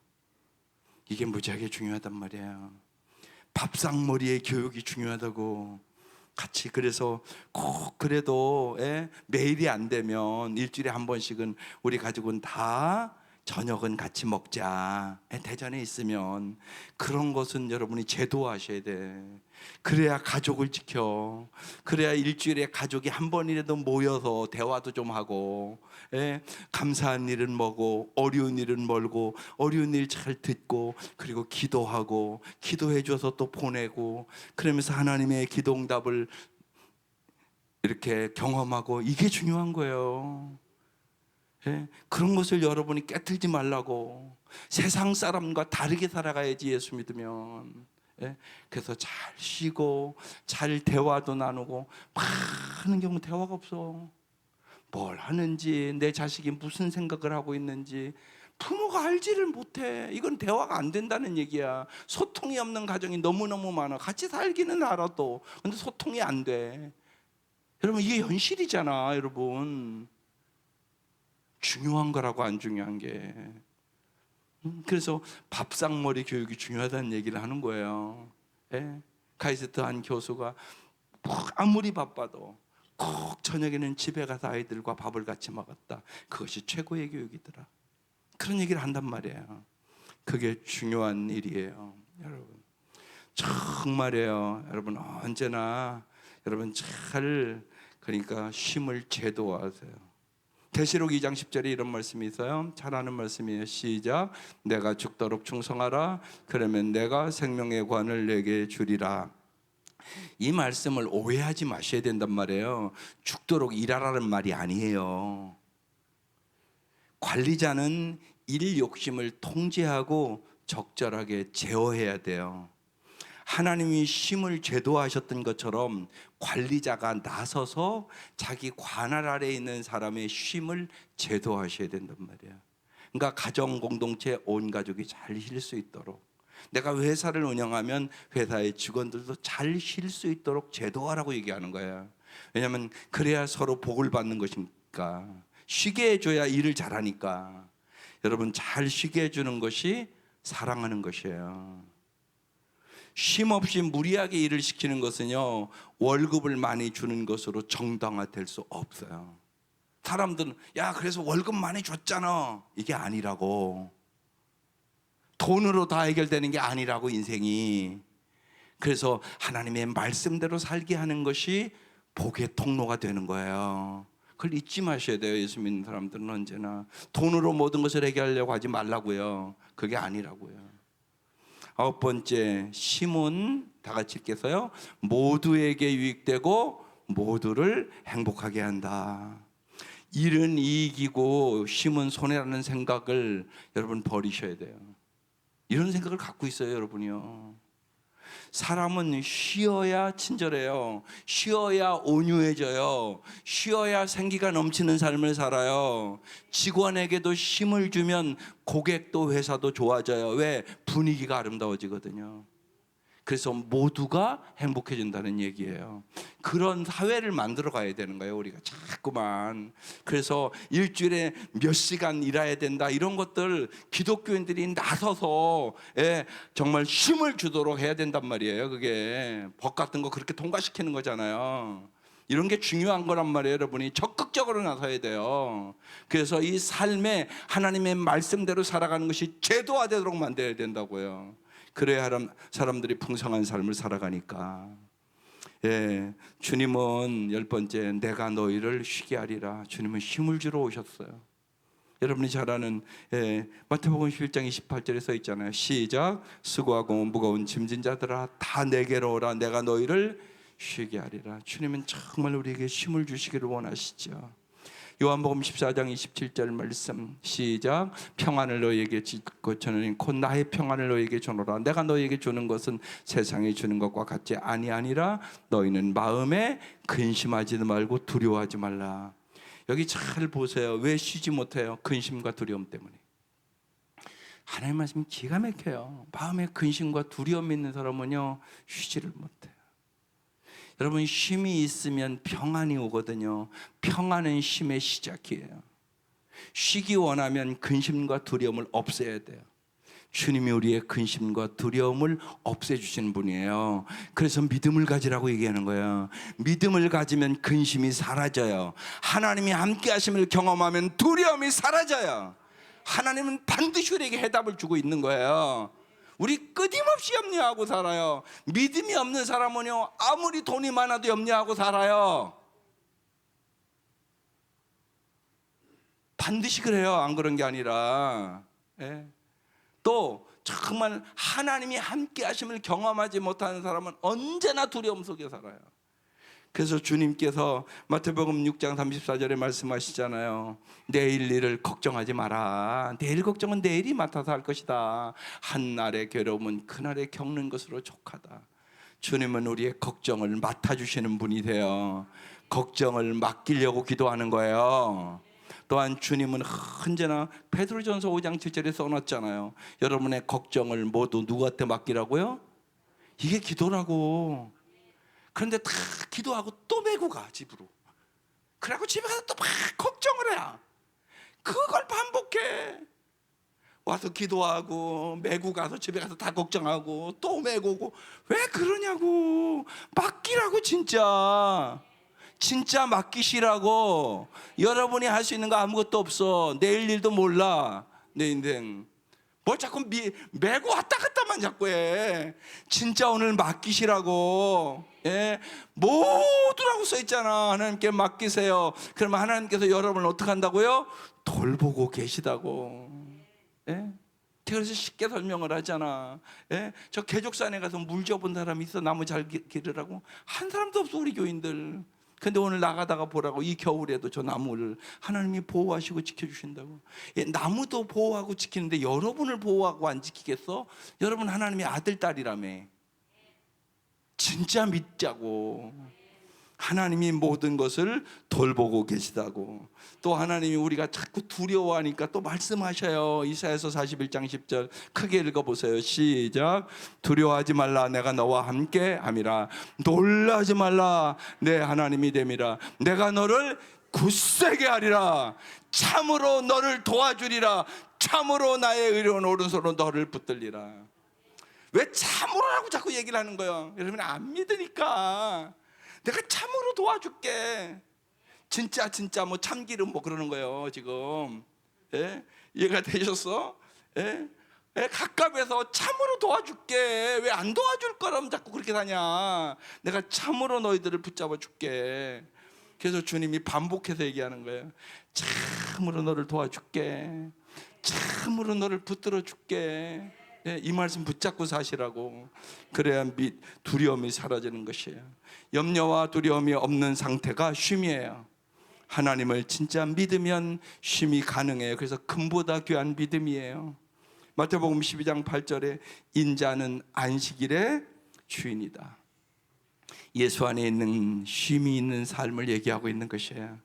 이게 무지하게 중요하단 말이에요. 밥상머리의 교육이 중요하다고. 같이 그래서 꼭 그래도 매일이 안 되면 일주일에 한 번씩은 우리 가족은 다 저녁은 같이 먹자. 대전에 있으면 그런 것은 여러분이 제도화하셔야 돼. 그래야 가족을 지켜. 그래야 일주일에 가족이 한 번이라도 모여서 대화도 좀 하고, 감사한 일은 뭐고 어려운 일은 멀고 어려운 일 잘 듣고 그리고 기도하고 기도해 줘서 또 보내고 그러면서 하나님의 기도응답을 이렇게 경험하고 이게 중요한 거예요. 그런 것을 여러분이 깨틀지 말라고. 세상 사람과 다르게 살아가야지 예수 믿으면. 그래서 잘 쉬고 잘 대화도 나누고 많은 경우 대화가 없어. 뭘 하는지 내 자식이 무슨 생각을 하고 있는지 부모가 알지를 못해. 이건 대화가 안 된다는 얘기야. 소통이 없는 가정이 너무너무 많아. 같이 살기는 알아도 근데 소통이 안 돼. 여러분 이게 현실이잖아. 여러분 중요한 거라고 안 중요한 게. 그래서 밥상머리 교육이 중요하다는 얘기를 하는 거예요. 카이스트 한 교수가 아무리 바빠도 꼭 저녁에는 집에 가서 아이들과 밥을 같이 먹었다. 그것이 최고의 교육이더라. 그런 얘기를 한단 말이에요. 그게 중요한 일이에요. 여러분 정말이에요. 여러분 언제나 여러분 잘 그러니까 쉼을 제도화하세요. 계시록 2장 10절에 이런 말씀이 있어요. 잘 아는 말씀이에요. 시작. 내가 죽도록 충성하라. 그러면 내가 생명의 관을 내게 주리라. 이 말씀을 오해하지 마셔야 된단 말이에요. 죽도록 일하라는 말이 아니에요. 관리자는 일 욕심을 통제하고 적절하게 제어해야 돼요. 하나님이 쉼을 제도하셨던 것처럼 관리자가 나서서 자기 관할 아래에 있는 사람의 쉼을 제도하셔야 된단 말이에요. 그러니까 가정 공동체 온 가족이 잘 쉴 수 있도록, 내가 회사를 운영하면 회사의 직원들도 잘 쉴 수 있도록 제도하라고 얘기하는 거예요. 왜냐하면 그래야 서로 복을 받는 것이니까. 쉬게 해줘야 일을 잘하니까. 여러분 잘 쉬게 해주는 것이 사랑하는 것이에요. 쉼 없이 무리하게 일을 시키는 것은요 월급을 많이 주는 것으로 정당화될 수 없어요. 사람들은 야 그래서 월급 많이 줬잖아. 이게 아니라고. 돈으로 다 해결되는 게 아니라고 인생이. 그래서 하나님의 말씀대로 살게 하는 것이 복의 통로가 되는 거예요. 그걸 잊지 마셔야 돼요. 예수 믿는 사람들은 언제나 돈으로 모든 것을 해결하려고 하지 말라고요. 그게 아니라고요. 9번째, 쉼은 다 같이 읽겠어요. 모두에게 유익되고 모두를 행복하게 한다. 일은 이익이고 쉼은 손해라는 생각을 여러분 버리셔야 돼요. 이런 생각을 갖고 있어요, 여러분이요. 사람은 쉬어야 친절해요. 쉬어야 온유해져요. 쉬어야 생기가 넘치는 삶을 살아요. 직원에게도 쉼을 주면 고객도 회사도 좋아져요. 왜? 분위기가 아름다워지거든요. 그래서 모두가 행복해진다는 얘기예요. 그런 사회를 만들어 가야 되는 거예요, 우리가 자꾸만. 그래서 일주일에 몇 시간 일해야 된다 이런 것들 기독교인들이 나서서 정말 힘을 주도록 해야 된단 말이에요. 그게 법 같은 거 그렇게 통과시키는 거잖아요. 이런 게 중요한 거란 말이에요. 여러분이 적극적으로 나서야 돼요. 그래서 이 삶에 하나님의 말씀대로 살아가는 것이 제도화되도록 만들어야 된다고요. 그래야 사람들이 풍성한 삶을 살아가니까. 예, 주님은 열 번째, 내가 너희를 쉬게 하리라. 주님은 힘을 주러 오셨어요. 여러분이 잘 아는 마태복음 11장 28절에 써 있잖아요. 시작. 수고하고 무거운 짐진 자들아 다 내게로 오라. 내가 너희를 쉬게 하리라. 주님은 정말 우리에게 힘을 주시기를 원하시죠. 요한복음 14장 27절 말씀 시작. 평안을 너희에게 주노니 곧 나의 평안을 너희에게 주노라. 내가 너희에게 주는 것은 세상이 주는 것과 같지 아니하니라. 너희는 마음에 근심하지 말고 두려워하지 말라. 여기 잘 보세요. 왜 쉬지 못해요? 근심과 두려움 때문에. 하나님 말씀이 기가 막혀요. 마음에 근심과 두려움이 있는 사람은요 쉬지를 못해요. 여러분, 쉼이 있으면 평안이 오거든요. 평안은 쉼의 시작이에요. 쉬기 원하면 근심과 두려움을 없애야 돼요. 주님이 우리의 근심과 두려움을 없애주시는 분이에요. 그래서 믿음을 가지라고 얘기하는 거예요. 믿음을 가지면 근심이 사라져요. 하나님이 함께 하심을 경험하면 두려움이 사라져요. 하나님은 반드시 우리에게 해답을 주고 있는 거예요. 우리 끊임없이 염려하고 살아요. 믿음이 없는 사람은요 아무리 돈이 많아도 염려하고 살아요. 반드시 그래요. 안 그런 게 아니라 또 정말 하나님이 함께 하심을 경험하지 못하는 사람은 언제나 두려움 속에 살아요. 그래서 주님께서 마태복음 6장 34절에 말씀하시잖아요. 내일 일을 걱정하지 마라. 내일 걱정은 내일이 맡아서 할 것이다. 한날의 괴로움은 그날에 겪는 것으로 족하다. 주님은 우리의 걱정을 맡아주시는 분이세요. 걱정을 맡기려고 기도하는 거예요. 또한 주님은 언제나 베드로전서 5장 7절에 써놨잖아요. 여러분의 걱정을 모두 누구한테 맡기라고요? 이게 기도라고. 그런데 다 기도하고 또 메고 가 집으로. 그래갖고 집에 가서 또 막 걱정을 해야. 그걸 반복해. 와서 기도하고 메고 가서 집에 가서 다 걱정하고 또 메고 오고. 왜 그러냐고. 맡기라고 진짜. 진짜 맡기시라고. 여러분이 할 수 있는 거 아무것도 없어. 내일 일도 몰라. 내 인생 뭘 자꾸 메고 왔다 갔다만 자꾸 해. 진짜 오늘 맡기시라고. 모두라고 써있잖아. 하나님께 맡기세요. 그러면 하나님께서 여러분을 어떻게 한다고요? 돌보고 계시다고. 그래서 쉽게 설명을 하잖아. 저 개족산에 가서 물 줘본 사람이 있어? 나무 잘 기르라고? 한 사람도 없어 우리 교인들. 근데 오늘 나가다가 보라고. 이 겨울에도 저 나무를 하나님이 보호하시고 지켜주신다고. 나무도 보호하고 지키는데 여러분을 보호하고 안 지키겠어? 여러분 하나님의 아들 딸이라며. 진짜 믿자고. 하나님이 모든 것을 돌보고 계시다고. 또 하나님이 우리가 자꾸 두려워하니까 또 말씀하셔요. 이사야서 41장 10절 크게 읽어보세요. 시작. 두려워하지 말라. 내가 너와 함께 함이라. 놀라지 말라. 내 하나님이 됨이라. 내가 너를 굳세게 하리라. 참으로 너를 도와주리라. 참으로 나의 의로운 오른손으로 너를 붙들리라. 왜 참으로라고 자꾸 얘기를 하는 거예요? 여러분 안 믿으니까. 내가 참으로 도와줄게. 진짜 뭐 참기름 뭐 그러는 거예요 지금. 이해가 되셨어? 가깝에서 참으로 도와줄게. 왜 안 도와줄 거라면 자꾸 그렇게 사냐. 내가 참으로 너희들을 붙잡아 줄게. 그래서 주님이 반복해서 얘기하는 거예요. 참으로 너를 도와줄게. 참으로 너를 붙들어 줄게. 이 말씀 붙잡고 사시라고. 그래야 두려움이 사라지는 것이에요. 염려와 두려움이 없는 상태가 쉼이에요. 하나님을 진짜 믿으면 쉼이 가능해요. 그래서 금보다 귀한 믿음이에요. 마태복음 12장 8절에 인자는 안식일의 주인이다. 예수 안에 있는 쉼이 있는 삶을 얘기하고 있는 것이에요.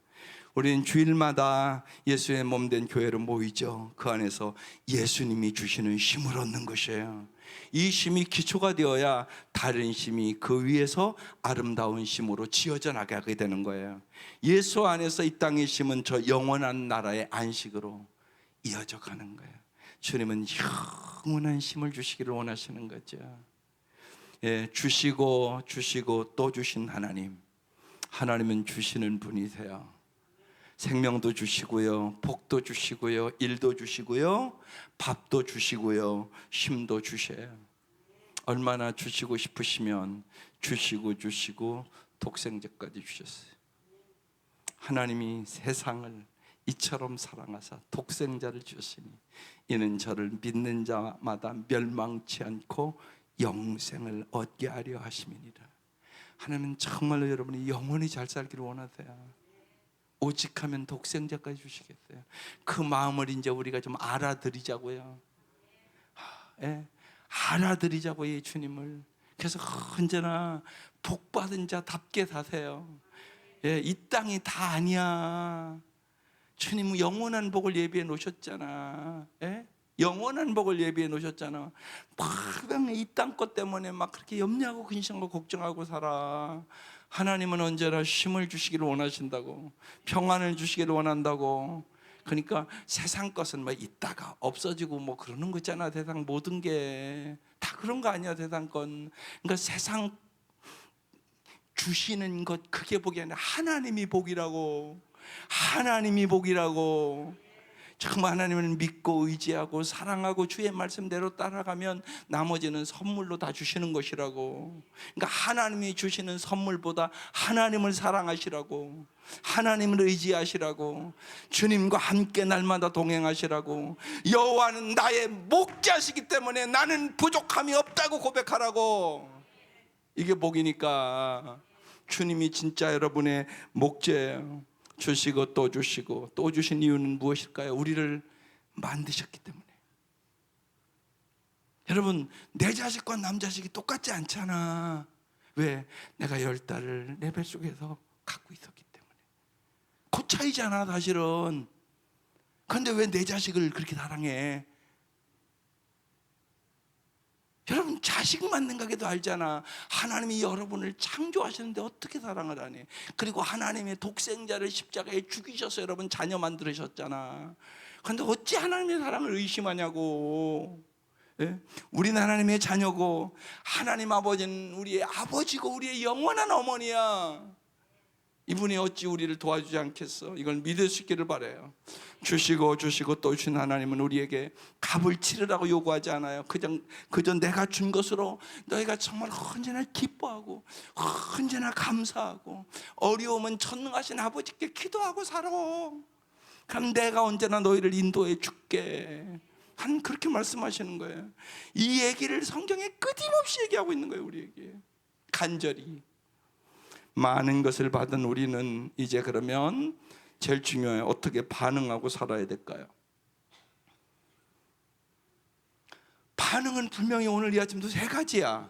우리는 주일마다 예수의 몸된 교회로 모이죠. 그 안에서 예수님이 주시는 쉼을 얻는 것이에요. 이 쉼이 기초가 되어야 다른 쉼이 그 위에서 아름다운 쉼으로 지어져 나가게 되는 거예요. 예수 안에서 이 땅의 쉼은 저 영원한 나라의 안식으로 이어져 가는 거예요. 주님은 영원한 쉼을 주시기를 원하시는 거죠. 주시고 또 주신 하나님. 하나님은 주시는 분이세요. 생명도 주시고요, 복도 주시고요, 일도 주시고요, 밥도 주시고요, 쉼도 주셔요. 얼마나 주시고 싶으시면 주시고 독생자까지 주셨어요. 하나님이 세상을 이처럼 사랑하사 독생자를 주시니 이는 저를 믿는 자마다 멸망치 않고 영생을 얻게 하려 하심이니라. 하나님은 정말로 여러분이 영원히 잘 살기를 원하세요. 오직 하면 독생자까지 주시겠어요. 그 마음을 이제 우리가 좀 알아들이자고요. 예, 알아들이자고요, 주님을. 그래서 언제나 복받은 자답게 사세요. 예, 이 땅이 다 아니야. 주님은 영원한 복을 예비해 놓으셨잖아. 예? 영원한 복을 예비해 놓으셨잖아. 막 이 땅 것 때문에 막 그렇게 염려하고 근심하고 걱정하고 살아. 하나님은 언제나 쉼을 주시기를 원하신다고, 평안을 주시기를 원한다고. 그러니까 세상 것은 뭐 있다가 없어지고 뭐 그러는 거잖아. 세상 모든 게 다 그런 거 아니야, 세상 건. 그러니까 세상 주시는 것 그게 복이 아니라 하나님이 복이라고. 하나님이 복이라고. 정말 하나님을 믿고 의지하고 사랑하고 주의 말씀대로 따라가면 나머지는 선물로 다 주시는 것이라고. 그러니까 하나님이 주시는 선물보다 하나님을 사랑하시라고, 하나님을 의지하시라고, 주님과 함께 날마다 동행하시라고. 여호와는 나의 목자시기 때문에 나는 부족함이 없다고 고백하라고. 이게 복이니까. 주님이 진짜 여러분의 목자예요. 주시고 또 주시고 또 주신 이유는 무엇일까요? 우리를 만드셨기 때문에. 여러분, 내 자식과 남 자식이 똑같지 않잖아. 왜? 내가 10달을 내 뱃속에서 갖고 있었기 때문에. 그 차이잖아 사실은. 그런데 왜 내 자식을 그렇게 사랑해? 여러분, 자식만 생각해도 알잖아. 하나님이 여러분을 창조하셨는데 어떻게 사랑을 하니? 그리고 하나님의 독생자를 십자가에 죽이셔서 여러분 자녀 만들으셨잖아. 그런데 어찌 하나님의 사랑을 의심하냐고. 예? 우리는 하나님의 자녀고 하나님 아버지는 우리의 아버지고 우리의 영원한 어머니야. 이분이 어찌 우리를 도와주지 않겠어? 이걸 믿을 수 있기를 바라요. 주시고 또 주신 하나님은 우리에게 값을 치르라고 요구하지 않아요. 그저 내가 준 것으로 너희가 정말 언제나 기뻐하고 언제나 감사하고 어려우면 전능하신 아버지께 기도하고 살아. 그럼 내가 언제나 너희를 인도해 줄게. 한 그렇게 말씀하시는 거예요. 이 얘기를 성경에 끊임없이 얘기하고 있는 거예요. 우리에게 간절히. 많은 것을 받은 우리는 이제 그러면 제일 중요해요. 어떻게 반응하고 살아야 될까요? 반응은 분명히 오늘 이 아침도 3가지야.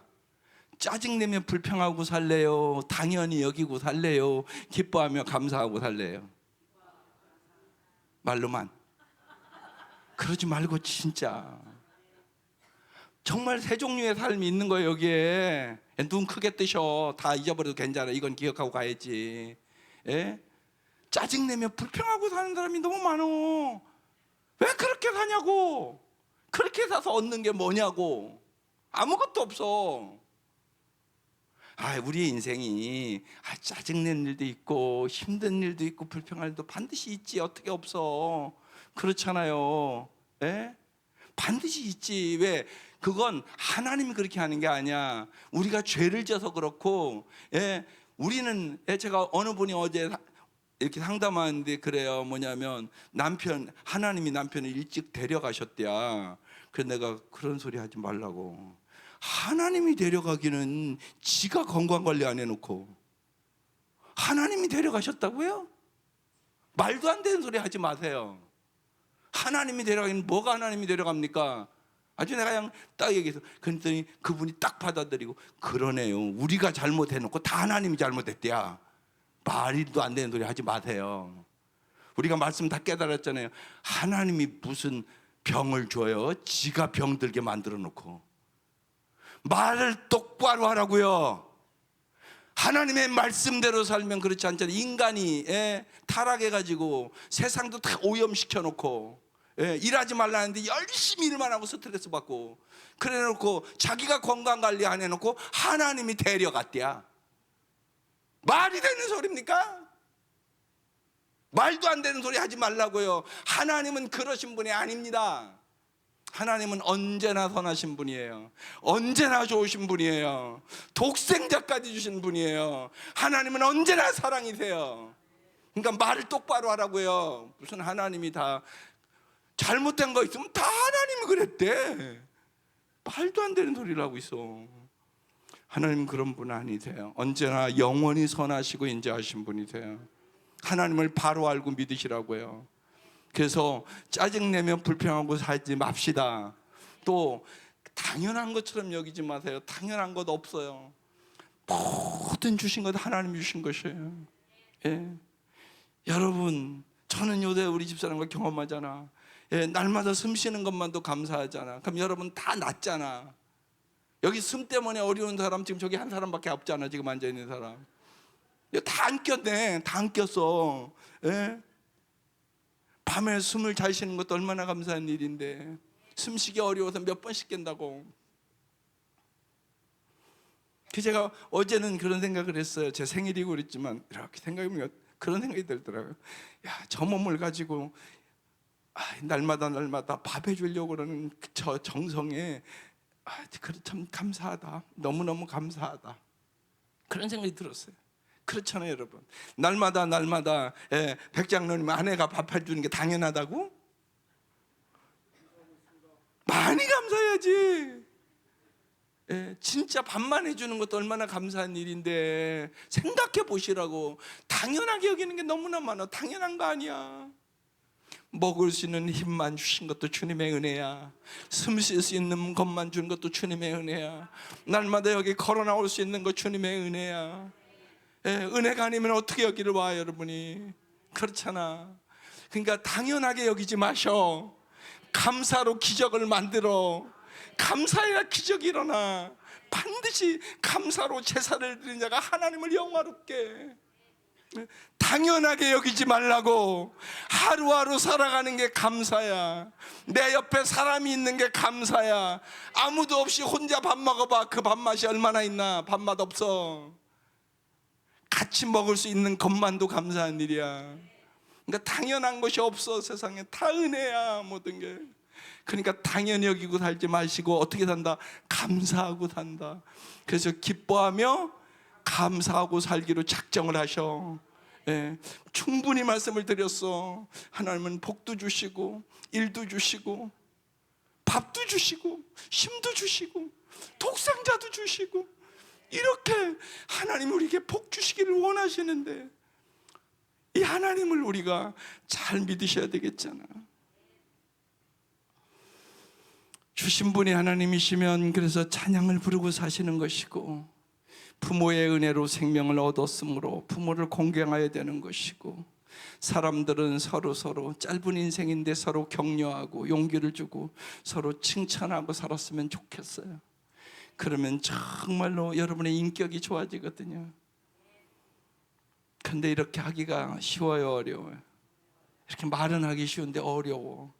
짜증내면 불평하고 살래요? 당연히 여기고 살래요? 기뻐하며 감사하고 살래요? 말로만. 그러지 말고 진짜 정말 3종류의 삶이 있는 거예요. 여기에 눈 크게 뜨셔. 다 잊어버려도 괜찮아. 이건 기억하고 가야지. 예? 짜증내면 불평하고 사는 사람이 너무 많어. 왜 그렇게 사냐고. 그렇게 사서 얻는 게 뭐냐고. 아무것도 없어. 우리의 인생이 짜증낸 일도 있고 힘든 일도 있고 불평할 일도 반드시 있지. 어떻게 없어. 그렇잖아요. 예? 반드시 있지. 왜? 그건 하나님이 그렇게 하는 게 아니야. 우리가 죄를 져서 그렇고. 예? 우리는 제가 어느 분이 어제 이렇게 상담하는데 그래요. 뭐냐면 하나님이 남편을 일찍 데려가셨대야. 그래서 내가 그런 소리 하지 말라고. 하나님이 데려가기는 지가 건강관리 안 해놓고 하나님이 데려가셨다고요? 말도 안 되는 소리 하지 마세요. 하나님이 데려가기는 뭐가 하나님이 데려갑니까? 아주 내가 그냥 딱 얘기해서 그랬더니 그분이 딱 받아들이고 그러네요. 우리가 잘못해놓고 다 하나님이 잘못했대야. 말도 안 되는 소리 하지 마세요. 우리가 말씀 다 깨달았잖아요. 하나님이 무슨 병을 줘요? 지가 병들게 만들어 놓고. 말을 똑바로 하라고요. 하나님의 말씀대로 살면 그렇지 않잖아요. 인간이 타락해가지고 세상도 다 오염시켜 놓고 일하지 말라는데 열심히 일만 하고 스트레스 받고 그래 놓고 자기가 건강관리 안 해놓고 하나님이 데려갔대야. 말이 되는 소리입니까? 말도 안 되는 소리 하지 말라고요. 하나님은 그러신 분이 아닙니다. 하나님은 언제나 선하신 분이에요. 언제나 좋으신 분이에요. 독생자까지 주신 분이에요. 하나님은 언제나 사랑이세요. 그러니까 말을 똑바로 하라고요. 무슨 하나님이 다 잘못된 거 있으면 다 하나님이 그랬대. 말도 안 되는 소리를 하고 있어. 하나님은 그런 분 아니세요. 언제나 영원히 선하시고 인자하신 분이세요. 하나님을 바로 알고 믿으시라고요. 그래서 짜증내면 불평하고 살지 맙시다. 또 당연한 것처럼 여기지 마세요. 당연한 것 없어요. 모든 주신 것 하나님이 주신 것이에요. 예. 여러분, 저는 요새 우리 집사람과 경험하잖아. 예, 날마다 숨 쉬는 것만도 감사하잖아. 그럼 여러분 다 낫잖아. 여기 숨 때문에 어려운 사람 지금 저기 한 사람밖에 없잖아. 지금 앉아있는 사람 다 안 꼈네. 다 안 꼈어. 예? 밤에 숨을 잘 쉬는 것도 얼마나 감사한 일인데, 숨쉬기 어려워서 몇 번씩 깬다고. 제가 어제는 그런 생각을 했어요. 제 생일이고 그랬지만 이렇게 생각해보면 그런 생각이 들더라고요. 야, 저 몸을 가지고 날마다 밥 해주려고 그러는 저 정성에 참 감사하다. 너무너무 감사하다. 그런 생각이 들었어요. 그렇잖아요, 여러분. 날마다 백장로님 아내가 밥 해주는 게 당연하다고? 많이 감사해야지. 예, 진짜 밥만 해주는 것도 얼마나 감사한 일인데 생각해 보시라고. 당연하게 여기는 게 너무나 많아. 당연한 거 아니야. 먹을 수 있는 힘만 주신 것도 주님의 은혜야. 숨 쉴 수 있는 것만 준 것도 주님의 은혜야. 날마다 여기 걸어 나올 수 있는 것 주님의 은혜야. 예, 은혜가 아니면 어떻게 여기를 와, 여러분이. 그렇잖아. 그러니까 당연하게 여기지 마셔. 감사로 기적을 만들어. 감사해야 기적이 일어나. 반드시 감사로 제사를 드린 자가 하나님을 영화롭게. 당연하게 여기지 말라고. 하루하루 살아가는 게 감사야. 내 옆에 사람이 있는 게 감사야. 아무도 없이 혼자 밥 먹어봐. 그 밥맛이 얼마나 있나. 밥맛 없어. 같이 먹을 수 있는 것만도 감사한 일이야. 그러니까 당연한 것이 없어. 세상에 다 은혜야, 모든 게. 그러니까 당연히 여기고 살지 마시고 어떻게 산다? 감사하고 산다. 그래서 기뻐하며 감사하고 살기로 작정을 하셔. 예, 충분히 말씀을 드렸어. 하나님은 복도 주시고 일도 주시고 밥도 주시고 힘도 주시고 독생자도 주시고, 이렇게 하나님 우리에게 복 주시기를 원하시는데 이 하나님을 우리가 잘 믿으셔야 되겠잖아. 주신 분이 하나님이시면 그래서 찬양을 부르고 사시는 것이고, 부모의 은혜로 생명을 얻었으므로 부모를 공경해야 되는 것이고, 사람들은 서로 짧은 인생인데 서로 격려하고 용기를 주고 서로 칭찬하고 살았으면 좋겠어요. 그러면 정말로 여러분의 인격이 좋아지거든요. 근데 이렇게 하기가 쉬워요, 어려워요? 이렇게 말은 하기 쉬운데 어려워.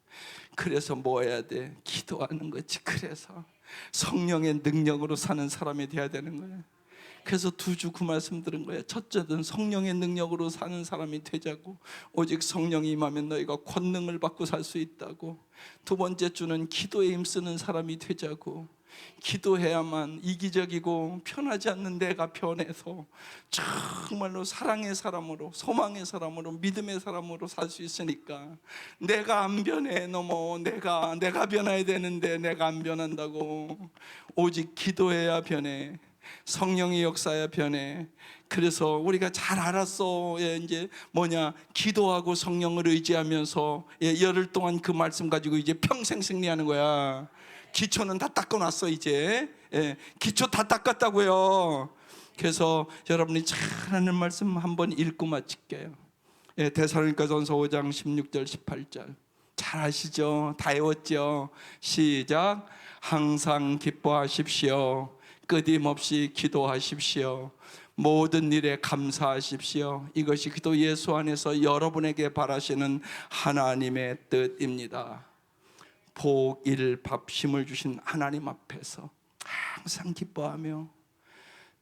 그래서 뭐 해야 돼? 기도하는 거지. 그래서 성령의 능력으로 사는 사람이 돼야 되는 거예요. 그래서 두 주 그 말씀 들은 거예요. 첫째는 성령의 능력으로 사는 사람이 되자고. 오직 성령이 임하면 너희가 권능을 받고 살 수 있다고. 두 번째 주는 기도에 힘쓰는 사람이 되자고. 기도해야만 이기적이고 편하지 않는 내가 변해서 정말로 사랑의 사람으로, 소망의 사람으로, 믿음의 사람으로 살 수 있으니까. 내가 안 변해. 너무 내가 변해야 되는데 내가 안 변한다고. 오직 기도해야 변해. 성령의 역사야 변해. 그래서 우리가 잘 알았어. 이제 기도하고 성령을 의지하면서 열흘 동안 그 말씀 가지고 이제 평생 승리하는 거야. 기초는 다 닦아놨어. 이제 기초 다 닦았다고요. 그래서 여러분이 잘하는 말씀 한번 읽고 마칠게요. 데살로니가전서 5장 16절 18절 잘 아시죠? 다 외웠죠? 시작. 항상 기뻐하십시오. 끊임없이 기도하십시오. 모든 일에 감사하십시오. 이것이 그리스도 예수 안에서 여러분에게 바라시는 하나님의 뜻입니다. 복, 일, 밥, 힘을 주신 하나님 앞에서 항상 기뻐하며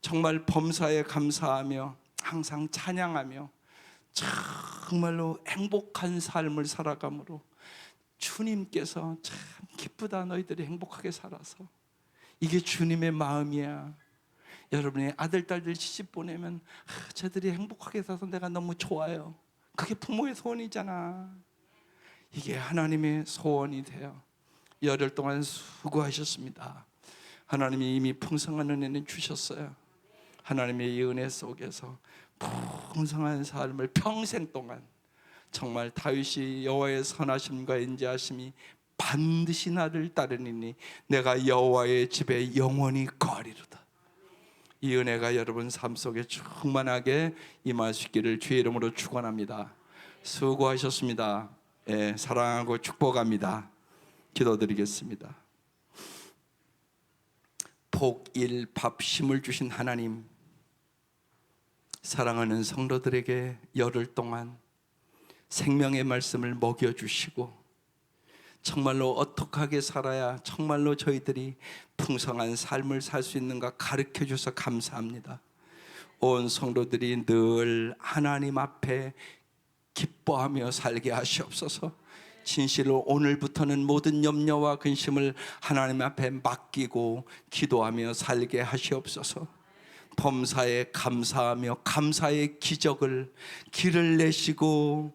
정말 범사에 감사하며 항상 찬양하며 정말로 행복한 삶을 살아감으로 주님께서 참 기쁘신 기쁘다. 너희들이 행복하게 살아서. 이게 주님의 마음이야. 여러분의 아들, 딸들 시집 보내면 쟤들이 행복하게 살아서 내가 너무 좋아요. 그게 부모의 소원이잖아. 이게 하나님의 소원이 돼요. 열흘 동안 수고하셨습니다. 하나님이 이미 풍성한 은혜는 주셨어요. 하나님의 이 은혜 속에서 풍성한 삶을 평생 동안 정말 다윗이 여호와의 선하심과 인자하심이 반드시 나를 따르니니 내가 여호와의 집에 영원히 거하리로다. 이 은혜가 여러분 삶 속에 충만하게 임하시기를 주의 이름으로 축원합니다. 수고하셨습니다. 예, 사랑하고 축복합니다. 기도드리겠습니다. 복일 밥심을 주신 하나님, 사랑하는 성도들에게 열흘 동안 생명의 말씀을 먹여주시고 정말로 어떻게 살아야 정말로 저희들이 풍성한 삶을 살 수 있는가 가르쳐 주셔서 감사합니다. 온 성도들이 늘 하나님 앞에 기뻐하며 살게 하시옵소서. 진실로 오늘부터는 모든 염려와 근심을 하나님 앞에 맡기고 기도하며 살게 하시옵소서. 범사에 감사하며 감사의 기적을 길을 내시고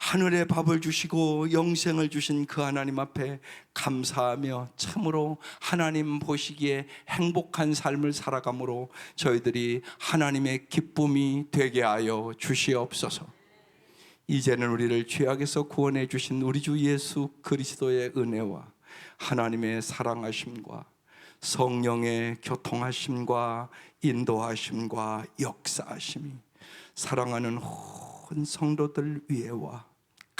하늘의 밥을 주시고 영생을 주신 그 하나님 앞에 감사하며 참으로 하나님 보시기에 행복한 삶을 살아감으로 저희들이 하나님의 기쁨이 되게 하여 주시옵소서. 이제는 우리를 죄악에서 구원해 주신 우리 주 예수 그리스도의 은혜와 하나님의 사랑하심과 성령의 교통하심과 인도하심과 역사하심이 사랑하는 온 성도들 위에와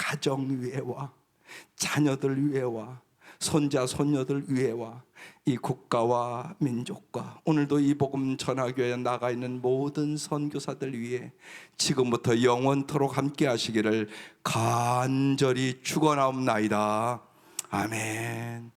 가정 위에와 자녀들 위에와 손자 손녀들 위에와 이 국가와 민족과 오늘도 이 복음 전하교회에 나가 있는 모든 선교사들 위해 지금부터 영원토록 함께 하시기를 간절히 축원하옵나이다. 아멘.